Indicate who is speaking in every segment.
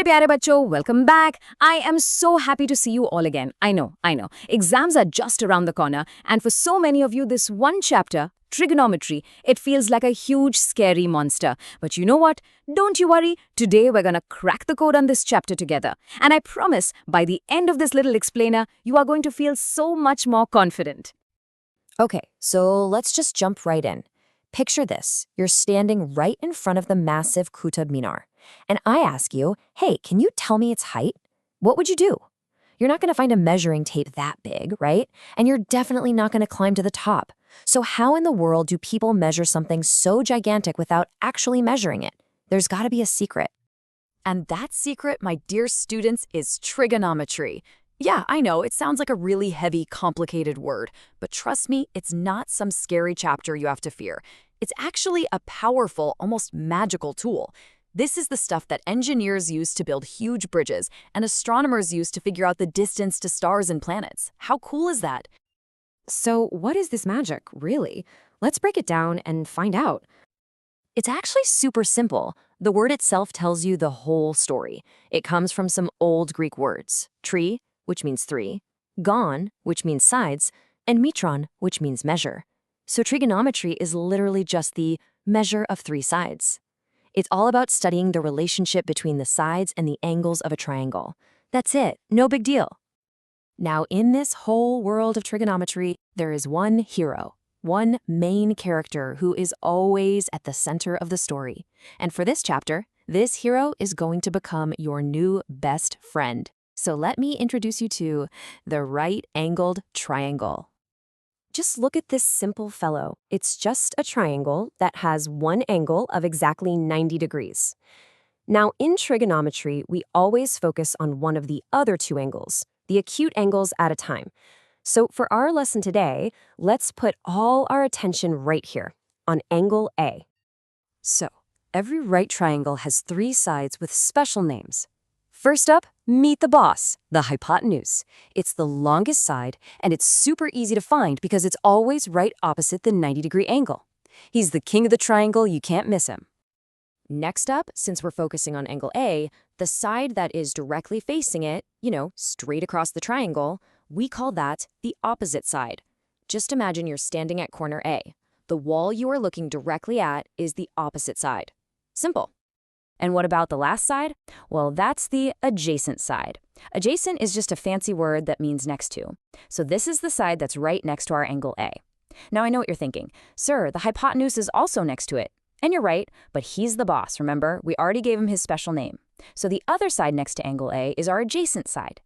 Speaker 1: प्यारे बच्चों, welcome back. I am so happy to see you all again. I know. Exams are just around the corner, and for so many of you, this one chapter, trigonometry, it feels like a huge, scary monster. But you know what? Don't you worry. Today, we're gonna crack the code on this chapter together. And I promise, by the end of this little explainer, you are going to feel so much more confident.
Speaker 2: Okay, so let's just jump right in. Picture this. You're standing right in front of the massive Qutb Minar. And I ask you, hey, can you tell me its height? What would you do? You're not going to find a measuring tape that big, right? And you're definitely not going to climb to the top. So how in the world do people measure something so gigantic without actually measuring it? There's got to be a secret.
Speaker 3: And that secret, my dear students, is trigonometry. Yeah, I know, it sounds like a really heavy, complicated word, but trust me, it's not some scary chapter you have to fear. It's actually a powerful, almost magical tool. This is the stuff that engineers use to build huge bridges and astronomers use to figure out the distance to stars and planets. How cool is that?
Speaker 2: So what is this magic, really? Let's break it down and find out. It's actually super simple. The word itself tells you the whole story. It comes from some old Greek words: tri, which means three, gon, which means sides, and metron, which means measure. So trigonometry is literally just the measure of three sides. It's all about studying the relationship between the sides and the angles of a triangle. That's it, no big deal. Now, in this whole world of trigonometry, there is one hero, one main character who is always at the center of the story. And for this chapter, this hero is going to become your new best friend. So let me introduce you to the right-angled triangle. Just look at this simple fellow. It's just a triangle that has one angle of exactly 90 degrees. Now, in trigonometry, we always focus on one of the other two angles, the acute angles at a time. So for our lesson today, let's put all our attention right here, on angle A. So, every right triangle has three sides with special names. First up, meet the boss, the hypotenuse. It's the longest side, and it's super easy to find because it's always right opposite the 90-degree angle. He's the king of the triangle, you can't miss him. Next up, since we're focusing on angle A, the side that is directly facing it, straight across the triangle, we call that the opposite side. Just imagine you're standing at corner A. The wall you are looking directly at is the opposite side. Simple. And what about the last side? Well, that's the adjacent side. Adjacent is just a fancy word that means next to. So this is the side that's right next to our angle A. Now I know what you're thinking. Sir, the hypotenuse is also next to it. And you're right, but he's the boss, remember? We already gave him his special name. So the other side next to angle A is our adjacent side.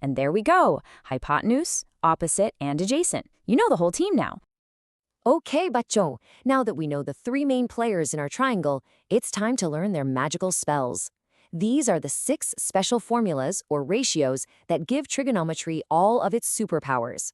Speaker 2: And there we go. Hypotenuse, opposite, and adjacent. You know the whole team now. Okay, bachcho. Now that we know the three main players in our triangle, it's time to learn their magical spells. These are the 6 special formulas or ratios that give trigonometry all of its superpowers.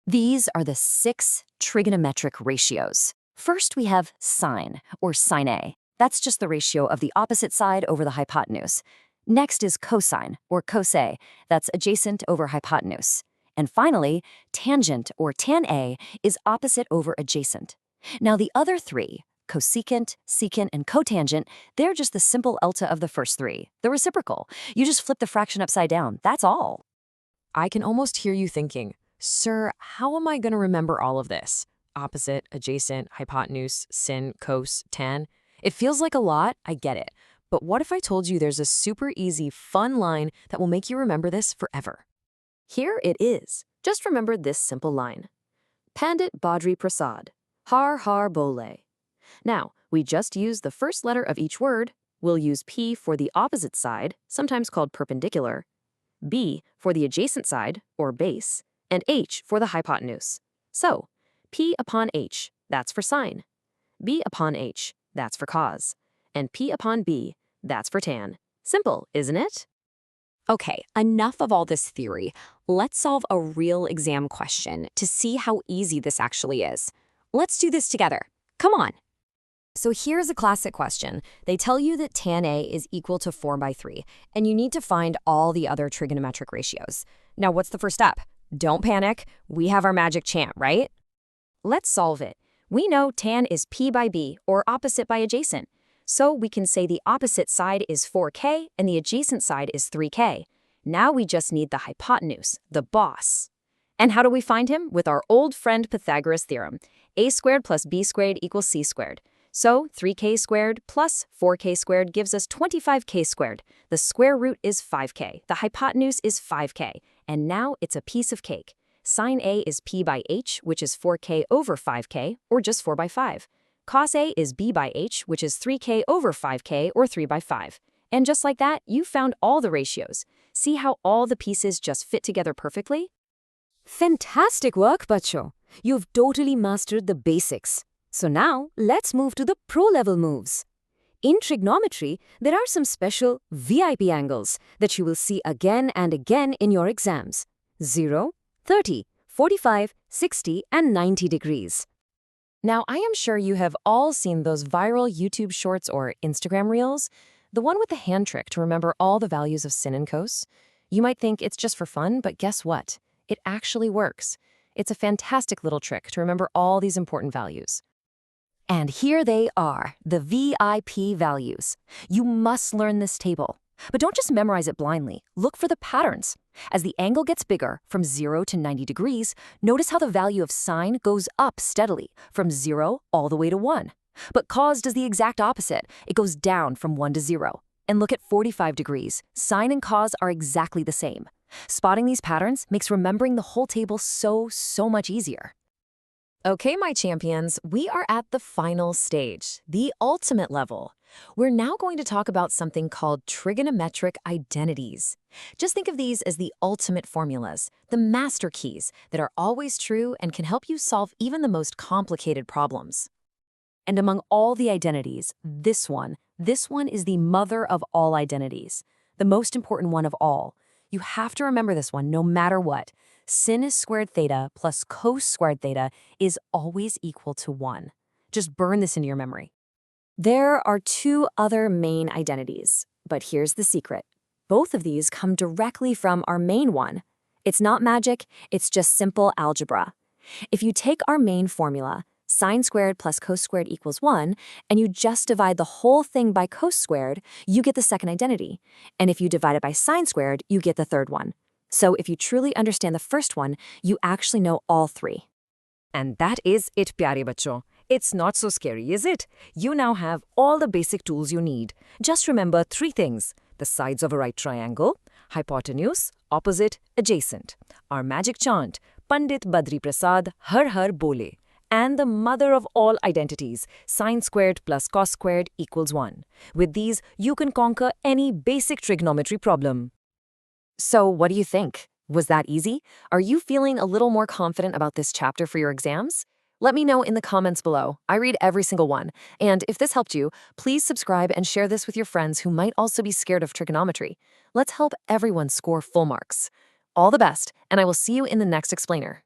Speaker 2: These are the 6 trigonometric ratios. First, we have sine, or sine. That's just the ratio of the opposite side over the hypotenuse. Next is cosine, or cosec. That's adjacent over hypotenuse. And finally, tangent, or tan A, is opposite over adjacent. Now the other 3, cosecant, secant, and cotangent, they're just the simple delta of the first 3, the reciprocal. You just flip the fraction upside down, that's all. I can almost hear you thinking, sir, how am I going to remember all of this? Opposite, adjacent, hypotenuse, sin, cos, tan. It feels like a lot, I get it. But what if I told you there's a super easy, fun line that will make you remember this forever? Here it is. Just remember this simple line. Pandit Badri Prasad. Har har bole. Now, we just use the first letter of each word. We'll use P for the opposite side, sometimes called perpendicular, B for the adjacent side, or base, and H for the hypotenuse. So, P upon H, that's for sine. B upon H, that's for cos. And P upon B, that's for tan. Simple, isn't it?
Speaker 4: Okay, enough of all this theory. Let's solve a real exam question to see how easy this actually is. Let's do this together. Come on.
Speaker 2: So here's a classic question. They tell you that tan A is equal to 4/3, and you need to find all the other trigonometric ratios. Now, what's the first step? Don't panic. We have our magic chant, right? Let's solve it. We know tan is P by B, or opposite by adjacent. So we can say the opposite side is 4k and the adjacent side is 3k. Now we just need the hypotenuse, the boss. And how do we find him? With our old friend Pythagoras' theorem. A squared plus b squared equals c squared. So 3k squared plus 4k squared gives us 25k squared. The square root is 5k. The hypotenuse is 5k. And now it's a piece of cake. Sine A is p by h, which is 4k over 5k, or just 4 by 5. Cos A is b by h, which is 3k over 5k, or 3 by 5. And just like that, you found all the ratios. See how all the pieces just fit together perfectly?
Speaker 1: Fantastic work, Bacho. You've totally mastered the basics. So now, let's move to the pro-level moves. In trigonometry, there are some special VIP angles that you will see again and again in your exams. 0, 30, 45, 60, and 90 degrees.
Speaker 2: Now, I am sure you have all seen those viral YouTube shorts or Instagram reels, the one with the hand trick to remember all the values of sin and cos. You might think it's just for fun, but guess what? It actually works. It's a fantastic little trick to remember all these important values. And here they are, the VIP values. You must learn this table. But don't just memorize it blindly. Look for the patterns. As the angle gets bigger, from 0 to 90 degrees, notice how the value of sine goes up steadily, from 0 all the way to 1. But cos does the exact opposite. It goes down from 1 to 0. And look at 45 degrees. Sine and cos are exactly the same. Spotting these patterns makes remembering the whole table so much easier. Okay, my champions, we are at the final stage, the ultimate level. We're now going to talk about something called trigonometric identities. Just think of these as the ultimate formulas, the master keys that are always true and can help you solve even the most complicated problems. And among all the identities, this one is the mother of all identities, the most important one of all. You have to remember this one no matter what. Sin squared theta plus cos squared theta is always equal to 1. Just burn this into your memory. There are two other main identities, but here's the secret. Both of these come directly from our main one. It's not magic, it's just simple algebra. If you take our main formula, sine squared plus cos squared equals 1, and you just divide the whole thing by cos squared, you get the second identity. And if you divide it by sine squared, you get the third one. So if you truly understand the first one, you actually know all three.
Speaker 1: And that is it, pyare bachcho. It's not so scary, is it? You now have all the basic tools you need. Just remember three things: the sides of a right triangle, hypotenuse, opposite, adjacent, our magic chant, Pandit Badri Prasad Har Har Bole, and the mother of all identities, sine squared plus cos squared equals 1. With these, you can conquer any basic trigonometry problem.
Speaker 2: So what do you think? Was that easy? Are you feeling a little more confident about this chapter for your exams? Let me know in the comments below. I read every single one. And if this helped you, please subscribe and share this with your friends who might also be scared of trigonometry. Let's help everyone score full marks. All the best, and I will see you in the next explainer.